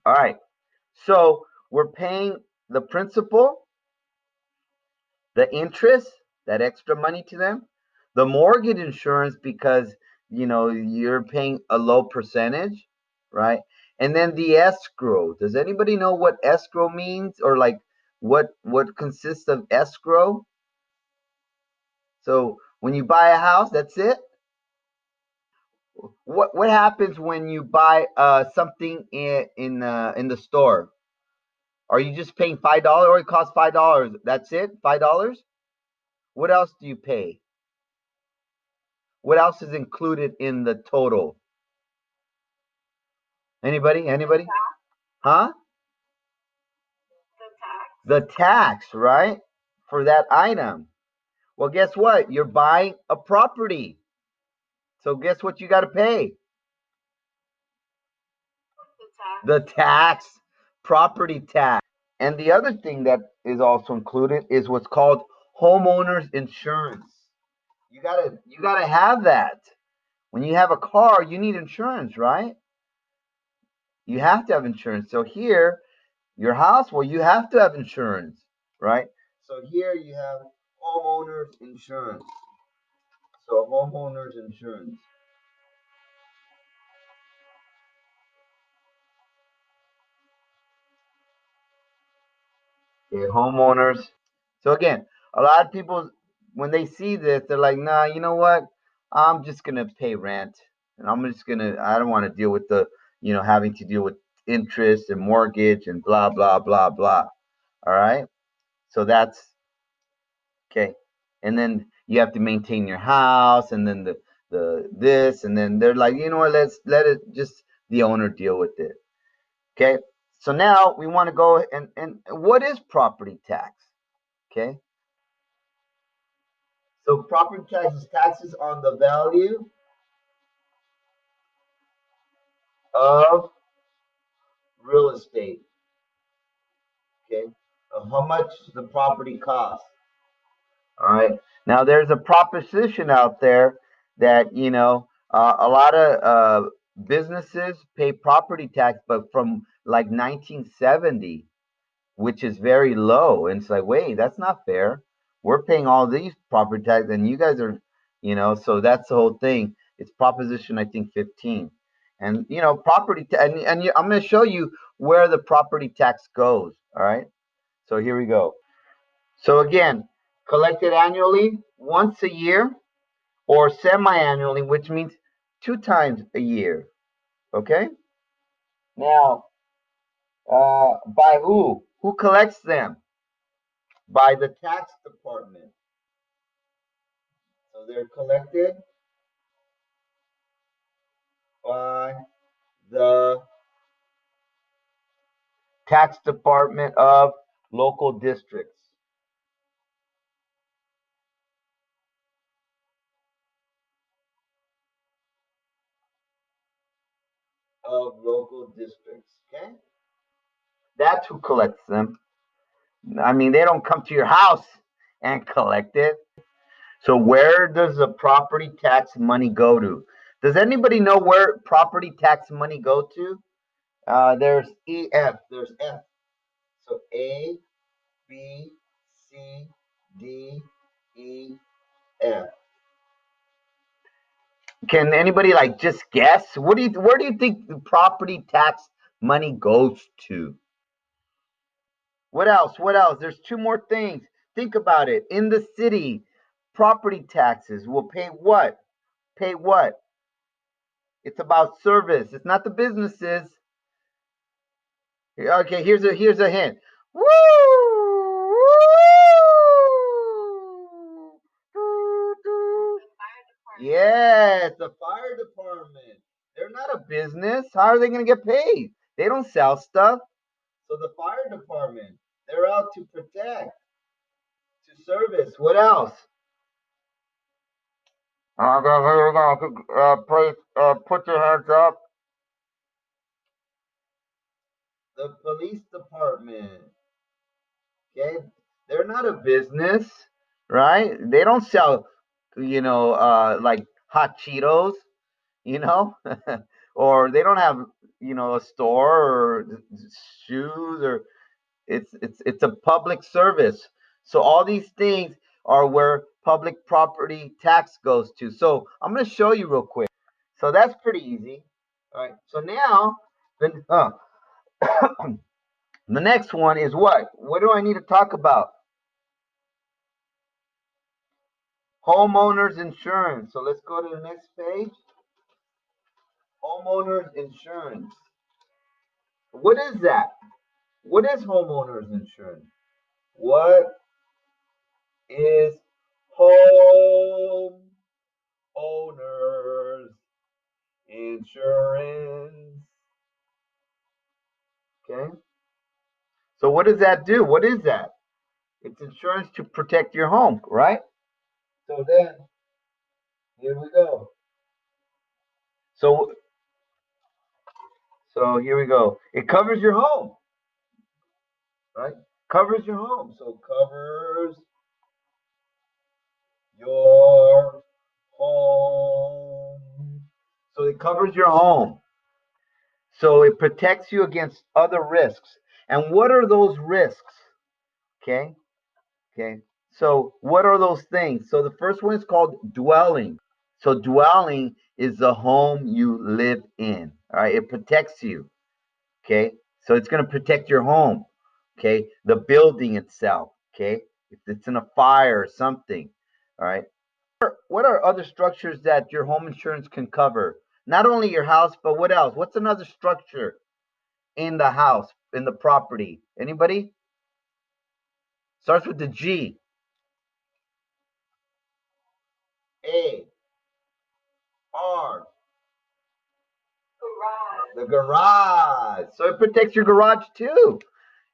All right. So we're paying the principal, the interest, that extra money to them, the mortgage insurance because you're paying a low percentage, right? And then the escrow. Does anybody know what escrow means, or like what consists of escrow? So when you buy a house, that's it. What happens when you buy something in the store? Are you just paying $5, or it costs $5? That's it, $5. What else do you pay? What else is included in the total? Anybody? Anybody? Huh? The tax, right? For that item. Well, guess what? You're buying a property. So guess what you got to pay? The tax, property tax. And the other thing that is also included is what's called homeowners insurance. You gotta have that. When you have a car, you need insurance, right? You have to have insurance. So here, your house, well, you have to have insurance, right? So here you have homeowners insurance. So homeowners insurance. Okay, homeowners. So again, a lot of people, when they see this, they're like, nah, you know what? I'm just gonna pay rent, and I don't want to deal with having to deal with interest and mortgage and blah blah blah blah. All right. So that's okay. And then you have to maintain your house, and then the this, and then they're like, you know what? Let's let it just the owner deal with it. Okay. So now we want to go and what is property tax? Okay. So property tax is taxes on the value of real estate. Okay. Of how much the property costs. All right. Now there's a proposition out there that a lot of businesses pay property tax, but from like 1970, which is very low. And it's like, wait, that's not fair. We're paying all these property tax, and you guys are, so that's the whole thing. It's proposition, I think, 15. And I'm going to show you where the property tax goes. All right. So here we go. So again, collected annually, once a year, or semi-annually, which means 2 times a year. Okay. Now, by who? Who collects them? By the tax department. So they're collected by the tax department of local districts. Of local districts. Okay? That's who collects them. I mean, they don't come to your house and collect it. So where does the property tax money go to? Does anybody know where property tax money go to? There's EF. There's F. So A, B, C, D, E, F. Can anybody like just guess? Where do you think the property tax money goes to? What else? What else? There's two more things. Think about it. In the city, property taxes will pay what? Pay what? It's about service. It's not the businesses. Okay, here's a hint. Woo! Yes, the fire department. They're not a business. How are they going to get paid? They don't sell stuff. So the fire department, they're out to protect, to service. What else? Okay, here we go. Please, put your hands up. The police department. Okay, they're not a business, right? They don't sell, like hot Cheetos, you know, or they don't have. a store or shoes, or it's a public service. So all these things are where public property tax goes to. So I'm going to show you real quick. So that's pretty easy. All right. So now the next one is what? What do I need to talk about? Homeowners insurance. So let's go to the next page. Homeowners insurance. What is that? What is homeowners insurance? What is home owners insurance? Okay. So what does that do? What is that? It's insurance to protect your home, right? So then, here we go. So here we go. It covers your home, right? Covers your home. So covers your home. So it covers your home. So it protects you against other risks. And what are those risks? Okay. Okay. So what are those things? So the first one is called dwelling. So dwelling is the home you live in. All right. It protects you. Okay. So it's going to protect your home. Okay. The building itself. Okay. If it's in a fire or something. All right. What are other structures that your home insurance can cover? Not only your house, but what else? What's another structure in the house, in the property? Anybody? Starts with the G. A R. The garage. So it protects your garage too.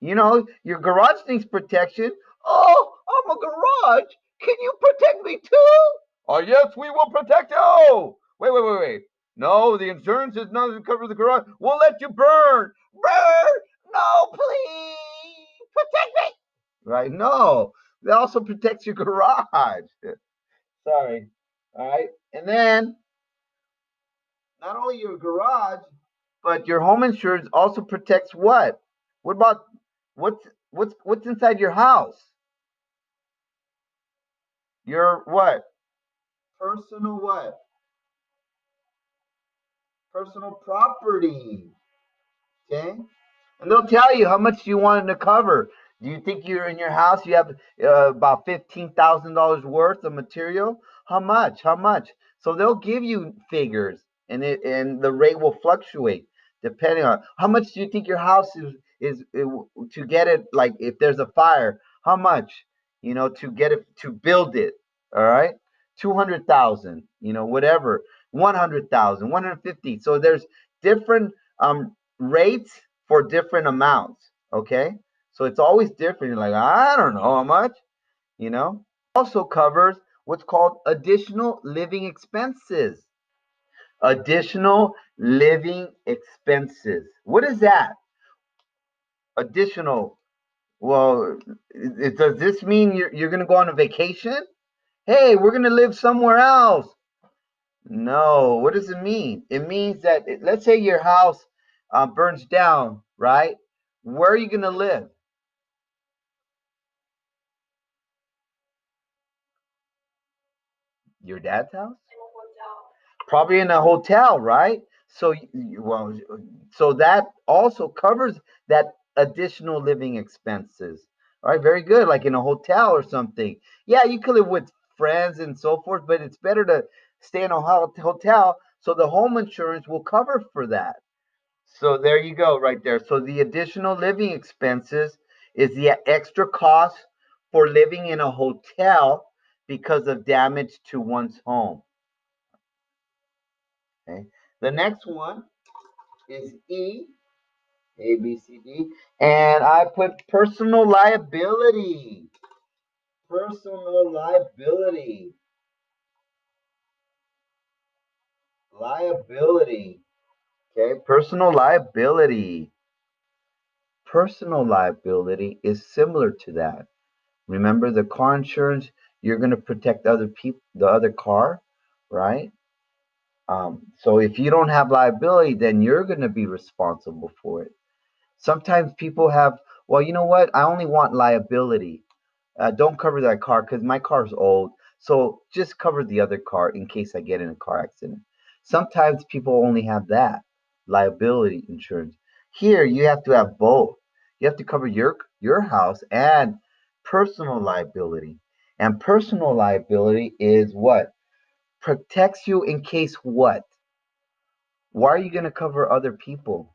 Your garage needs protection. Oh, I'm a garage. Can you protect me too? Oh, yes, we will protect you. Wait. No, the insurance is not to cover the garage. We'll let you burn. Burn. No, please. Protect me. Right? No. It also protects your garage. Sorry. All right. And then not only your garage, but your home insurance also protects what? What about what's inside your house? Your what? Personal what? Personal property. Okay? And they'll tell you how much you want to cover. Do you think you're in your house? You have about $15,000 worth of material. How much? How much? So they'll give you figures, and the rate will fluctuate depending on how much do you think your house is to get it. Like if there's a fire, how much? To get it to build it. All right, 200,000. Whatever, 100,000, 150. So there's different rates for different amounts. Okay. So it's always different. You're like, I don't know how much, you know. Also covers what's called additional living expenses. Additional living expenses. What is that? Additional. Well, does this mean you're going to go on a vacation? Hey, we're going to live somewhere else. No, what does it mean? It means that, let's say your house burns down, right? Where are you going to live? Your dad's house? Probably in a hotel, right? So, so that also covers that additional living expenses. All right, very good. Like in a hotel or something. Yeah, you could live with friends and so forth, but it's better to stay in a hotel so the home insurance will cover for that. So there you go, right there. So the additional living expenses is the extra cost for living in a hotel because of damage to one's home. Okay. The next one is E, A, B, C, D, and I put personal liability. Personal liability. Liability. Okay, personal liability. Personal liability is similar to that. Remember the car insurance, you're going to protect other people, the other car, right? So if you don't have liability, then you're going to be responsible for it. Sometimes people have, well, you know what? I only want liability. Don't cover that car because my car's old. So just cover the other car in case I get in a car accident. Sometimes people only have that liability insurance. Here you have to have both. You have to cover your house and personal liability. And personal liability is what? Protects you in case what? Why are you going to cover other people?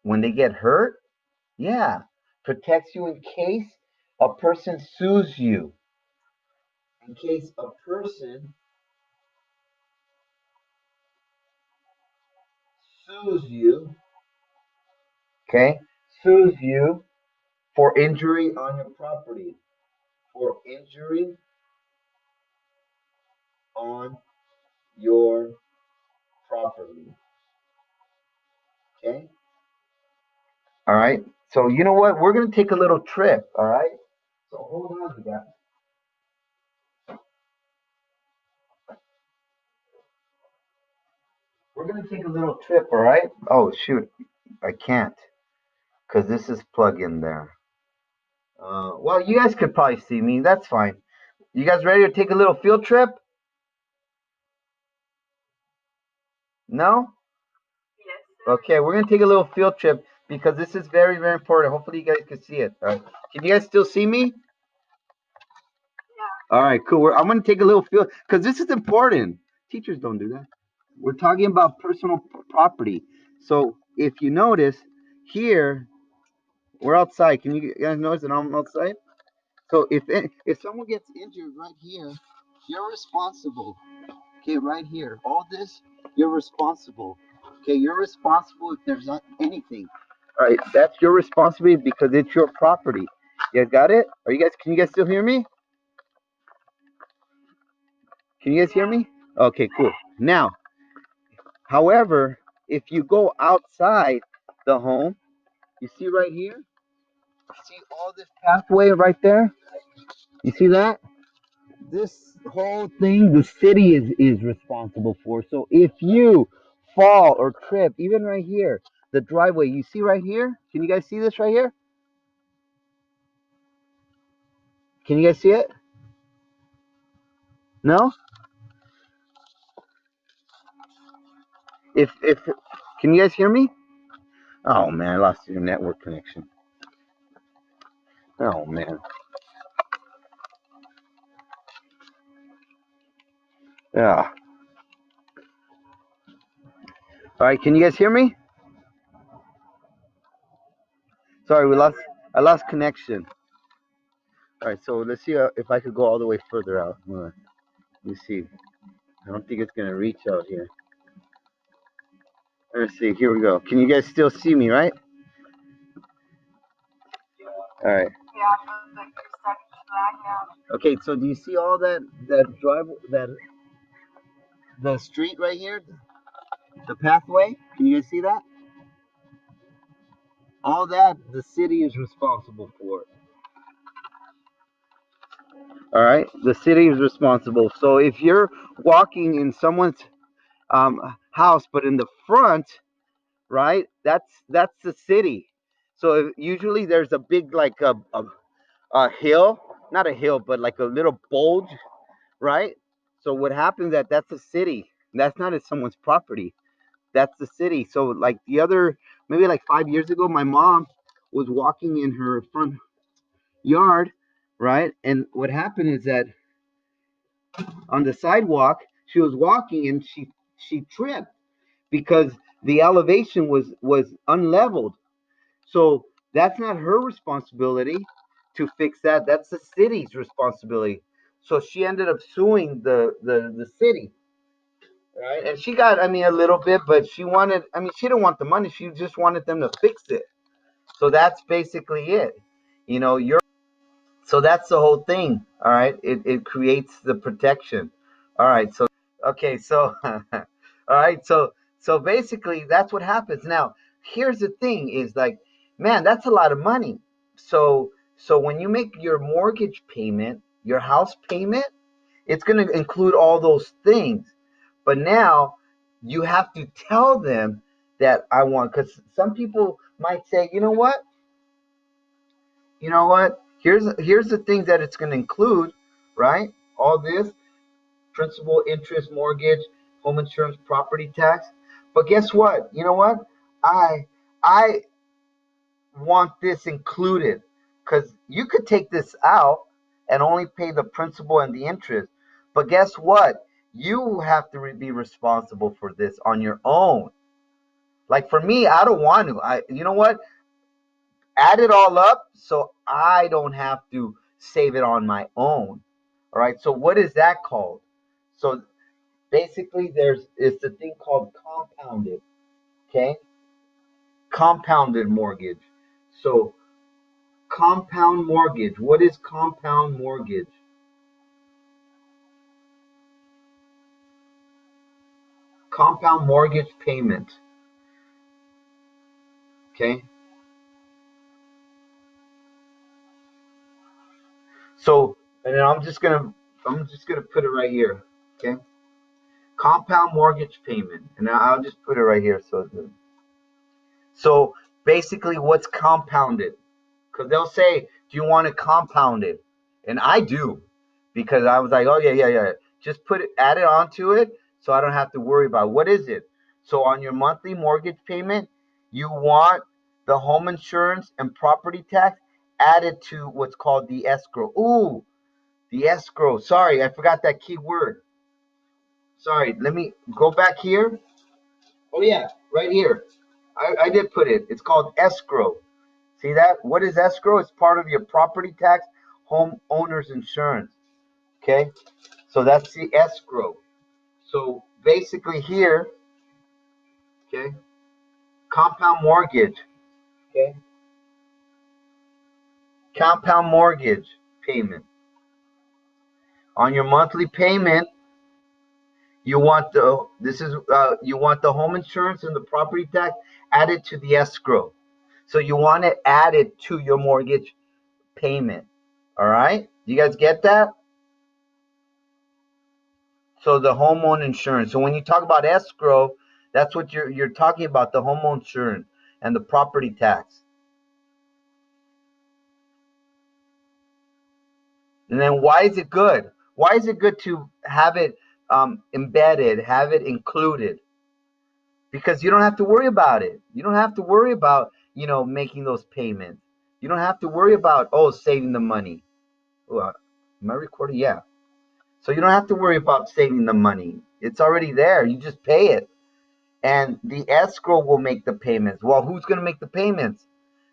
When they get hurt? Yeah. Protects you in case a person sues you. In case a person sues you, okay, sues you for injury on your property, for injury on your property, okay? All right. So you know what? We're gonna take a little trip. All right. So hold on, you guys. We're gonna take a little trip. All right. Oh shoot, I can't because this is plug in there. Well, you guys could probably see me. That's fine. You guys ready to take a little field trip? No? Okay, we're gonna take a little field trip because this is very, very important. Hopefully, you guys can see it. All right. Can you guys still see me? All right, cool. I'm gonna take a little field because this is important. Teachers don't do that. We're talking about personal property. So if you notice here, we're outside. Can you guys notice that I'm outside? So if someone gets injured right here, you're responsible. Okay, right here. All this, you're responsible. Okay, you're responsible if there's not anything. All right, that's your responsibility because it's your property. You guys got it? Are you guys? Can you guys still hear me? Can you guys hear me? Okay, cool. Now, however, if you go outside the home, you see right here. See all this pathway right there. You see that? This whole thing the city is responsible for. So if you fall or trip, even right here, the driveway, you see right here? Can you guys see this right here? Can you guys see it? No? If can you guys hear me? Oh man, I lost your network connection. Oh man. Yeah. All right, can you guys hear me? Sorry, we lost I lost connection. All right, so let's see if I could go all the way further out. Let me see. I don't think it's gonna reach out here. Let's see. Here we go. Can you guys still see me, right? All right. Okay. So do you see all that the street right here, the pathway? Can you guys see that? All that the city is responsible for. All right. The city is responsible. So if you're walking in someone's house, but in the front, right? That's the city. So usually there's a big like a hill, not a hill, but like a little bulge, right? So what happens that's a city. That's not someone's property. That's the city. So like maybe like 5 years ago, my mom was walking in her front yard, right? And what happened is that on the sidewalk, she was walking and she tripped because the elevation was unleveled. So that's not her responsibility to fix that. That's the city's responsibility. So she ended up suing the city, right? And she got, I mean, a little bit, but I mean, she didn't want the money. She just wanted them to fix it. So that's basically it. You're so that's the whole thing. All right. It creates the protection. All right. So, okay. So, all right. So basically that's what happens. Now, here's the thing is like, man, that's a lot of money. So when you make your mortgage payment, your house payment, it's going to include all those things. But now you have to tell them that I want, because some people might say, you know what, here's the things that it's going to include, right? All this: principal, interest, mortgage, home insurance, property tax. But guess what? You know what? I want this included, because you could take this out and only pay the principal and the interest. But guess what? You have to be responsible for this on your own. Like for me, I don't want to. You know what? Add it all up so I don't have to save it on my own. All right. So what is that called? So basically, it's a thing called compounded. Okay, compounded mortgage. So compound mortgage. What is compound mortgage? Compound mortgage payment. Okay. So, and then I'm just gonna put it right here. Okay. Compound mortgage payment, and I'll just put it right here. So basically, what's compounded? Because they'll say, "Do you want to compound it?" And I do, because I was like, "Oh yeah, yeah, yeah." Just add it onto it, so I don't have to worry about what is it. So on your monthly mortgage payment, you want the home insurance and property tax added to what's called the escrow. Ooh, the escrow. Sorry, I forgot that key word. Sorry, let me go back here. Oh yeah, right here. I did put it. It's called escrow. See that? What is escrow? It's part of your property tax, home owner's insurance. Okay, so that's the escrow. So basically here, okay, compound mortgage. Okay, compound mortgage payment. On your monthly payment, you want the home insurance and the property tax added to the escrow. So you want it added to your mortgage payment. All right? You guys get that? So the homeowner insurance. So when you talk about escrow, that's what you're talking about, the homeowner insurance and the property tax. And then why is it good? Why is it good to have it embedded, have it included? Because you don't have to worry about it. You don't have to worry about, making those payments. You don't have to worry about, saving the money. Oh, am I recording? Yeah. So you don't have to worry about saving the money. It's already there. You just pay it. And the escrow will make the payments. Well, who's going to make the payments?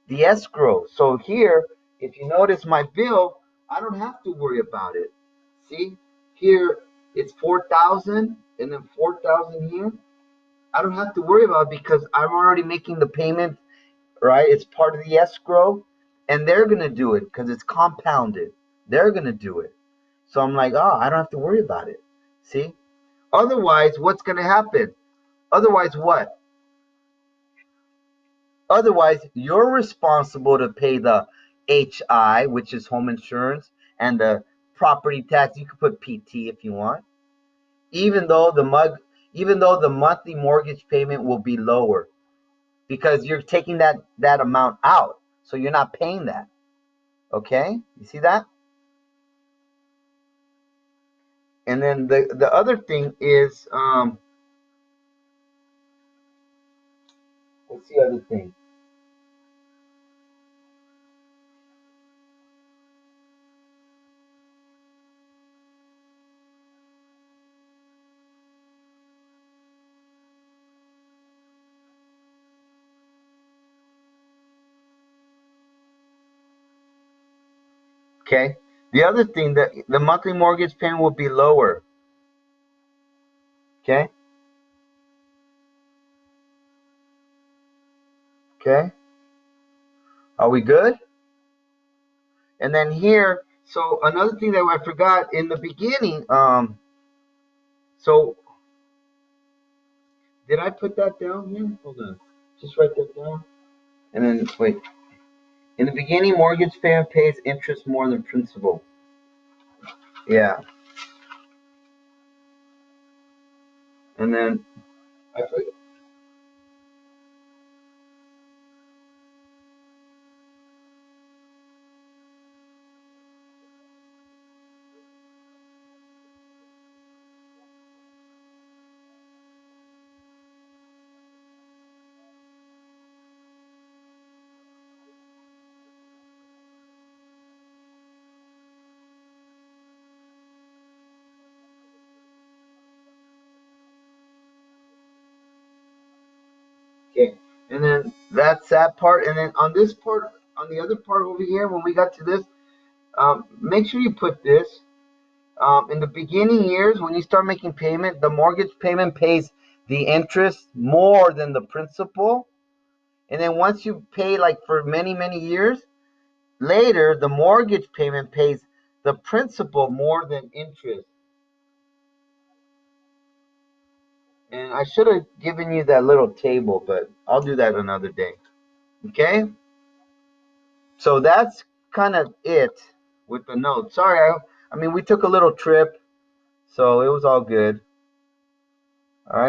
The escrow. So here, if you notice my bill, I don't have to worry about it. See, here it's 4,000 and then 4,000 here. I don't have to worry about it because I'm already making the payment, right? It's part of the escrow, and they're going to do it because it's compounded. They're going to do it. So I'm like, I don't have to worry about it. See? Otherwise, what's going to happen? Otherwise, what? Otherwise, you're responsible to pay the HI, which is home insurance, and the property tax. You could put PT if you want. Even though the monthly mortgage payment will be lower because you're taking that amount out, so you're not paying that. Okay, you see that? And then the other thing is, what's the other thing? Okay, the other thing, that the monthly mortgage payment will be lower. Okay, okay, are we good? And then here, so another thing that I forgot in the beginning, so did I put that down here? Hold on, just write that down. And then wait. In the beginning, mortgage payment pays interest more than principal. Yeah. And then I put, okay, and then that's that part. And then on this part, on the other part over here, when we got to this, make sure you put this. In the beginning years, when you start making payment, the mortgage payment pays the interest more than the principal. And then once you pay like for many, many years later, the mortgage payment pays the principal more than interest. And I should have given you that little table, but I'll do that another day. Okay? So that's kind of it with the notes. Sorry, I mean, we took a little trip, so it was all good.